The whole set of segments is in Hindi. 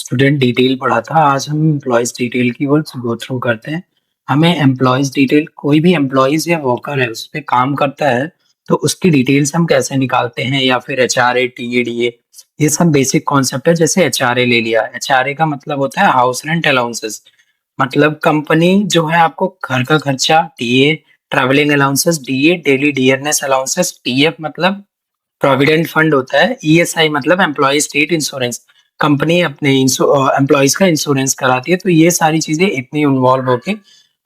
स्टूडेंट डिटेल पढ़ा था। आज हम एम्प्लॉयज डिटेल की वर्ड्स गो थ्रू करते हैं। हमें एम्प्लॉयज डिटेल, कोई भी एम्प्लॉयज या वर्कर है उस पे काम करता है तो उसकी डिटेल्स हम कैसे निकालते हैं, या फिर एचआरए, टीएडीए, ये सब बेसिक कॉन्सेप्ट है। जैसे एचआरए ले लिया, एचआरए का मतलब होता है हाउस रेंट अलाउंसेस। मतलब कंपनी जो है आपको घर का खर्चा, TA travelling allowances, DA daily dearness allowances, TF मतलब प्रोविडेंट फंड होता है, ईएसआई मतलब एम्प्लॉय स्टेट इंश्योरेंस, कंपनी अपने एम्प्लॉयज का इंश्योरेंस कराती है। तो ये सारी चीजें इतनी इन्वॉल्व होके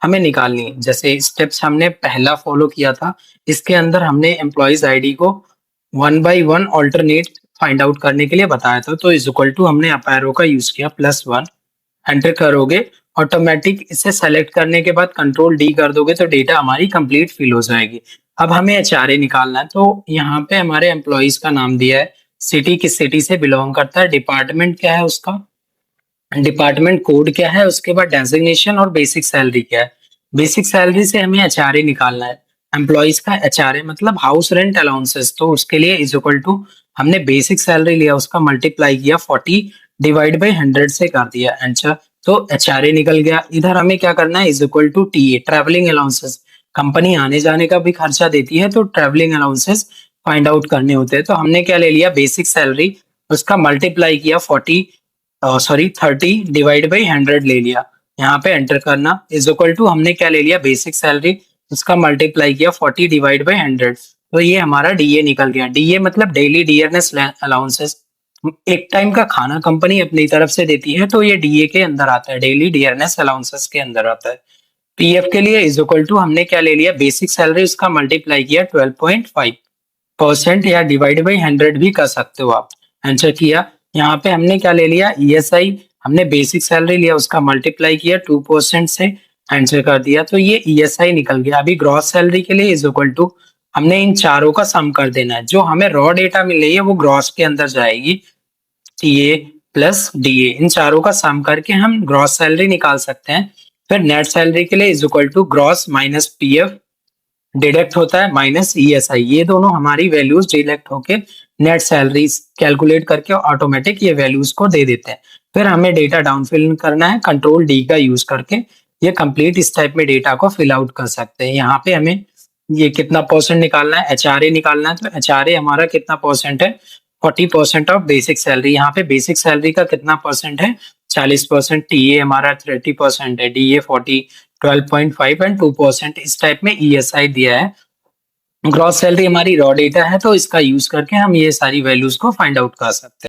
हमें निकालनी है। जैसे स्टेप्स हमने पहला फॉलो किया था, इसके अंदर हमने एम्प्लॉयज आईडी को one by one alternate find out करने के लिए बताया था। तो इज इक्वल टू हमने अप एरो का यूज किया, +1 एंटर करोगे, ऑटोमेटिक इसे सेलेक्ट करने के बाद कंट्रोल डी कर दोगे तो डेटा हमारी कंप्लीट फिल हो जाएगी। अब हमें एचआरए निकालना है, तो यहाँ पे हमारे एम्प्लॉयज का नाम दिया है, सिटी किस सिटी से बिलोंग करता है, डिपार्टमेंट क्या है उसका, डिपार्टमेंट कोड क्या है, उसके बाद डेजिग्नेशन और बेसिक सैलरी क्या है। बेसिक सैलरी से हमें एचआरए निकालना है। एम्प्लॉयज का एचआरए मतलब हाउस रेंट अलाउंसेस, तो उसके लिए इज इक्वल टू हमने बेसिक सैलरी लिया, उसका मल्टीप्लाई किया 40 डिवाइड बाई 100 से कर दिया आंसर, तो एचआरए निकल गया। इधर हमें क्या करना है, is equal to TA travelling allowances, company आने जाने का भी खर्चा देती है तो ट्रैवलिंग अलाउंसेस फाइंड आउट करने होते हैं। तो हमने क्या ले लिया, बेसिक सैलरी, उसका मल्टीप्लाई किया 30 डिवाइड बाई 100 ले लिया, यहाँ पे एंटर करना, इज इक्वल टू हमने क्या ले लिया, बेसिक सैलरी, उसका मल्टीप्लाई किया 40 डिवाइड बाई 100, तो ये हमारा डीए निकल गया। डीए मतलब डेली डियरनेस अलाउंसेस, एक टाइम का खाना कंपनी अपनी तरफ से देती है तो ये डीए के अंदर आता है, डेली डियरनेस अलाउंसेस के अंदर आता है। पीएफ के लिए इज इक्वल टू हमने क्या ले लिया, बेसिक सैलरी, उसका मल्टीप्लाई किया 12.5% या डिवाइड बाई 100 भी कर सकते हो आप, आंसर किया। यहाँ पे हमने क्या ले लिया, ईएसआई, हमने बेसिक सैलरी लिया, उसका मल्टीप्लाई किया 2% से, आंसर कर दिया, तो ये ईएसआई निकल गया। अभी ग्रॉस सैलरी के लिए इज इक्वल टू हमने इन चारों का सम कर देना है, जो हमें रॉ डेटा मिल रही है वो ग्रॉस के अंदर जाएगी, टीए प्लस डीए, इन चारों का सम करके हम ग्रॉस सैलरी निकाल सकते हैं। फिर नेट सैलरी के लिए is equal to gross minus PF deduct होता है माइनस ईएसआई, ये दोनों हमारी वैल्यूज डिडक्ट होके नेट सैलरी कैलकुलेट करके ऑटोमेटिक ये वैल्यूज को दे देते हैं। फिर हमें डेटा डाउन फिल करना है, कंट्रोल डी का यूज करके ये कंप्लीट इस टाइप में डेटा को फिल आउट कर सकते हैं। यहाँ पे हमें ये कितना परसेंट निकालना है, एचआरए निकालना है, तो एचआरए हमारा कितना परसेंट है, 40% ऑफ बेसिक सैलरी। यहाँ पे बेसिक सैलरी का कितना परसेंट है, 40%, टीए हमारा 30% है, डीए 40, 12.5 एंड 2%, इस टाइप में ईएसआई दिया है। ग्रॉस सैलरी हमारी रॉ डेटा है तो इसका यूज करके हम ये सारी वैल्यूज को फाइंड आउट कर सकते हैं।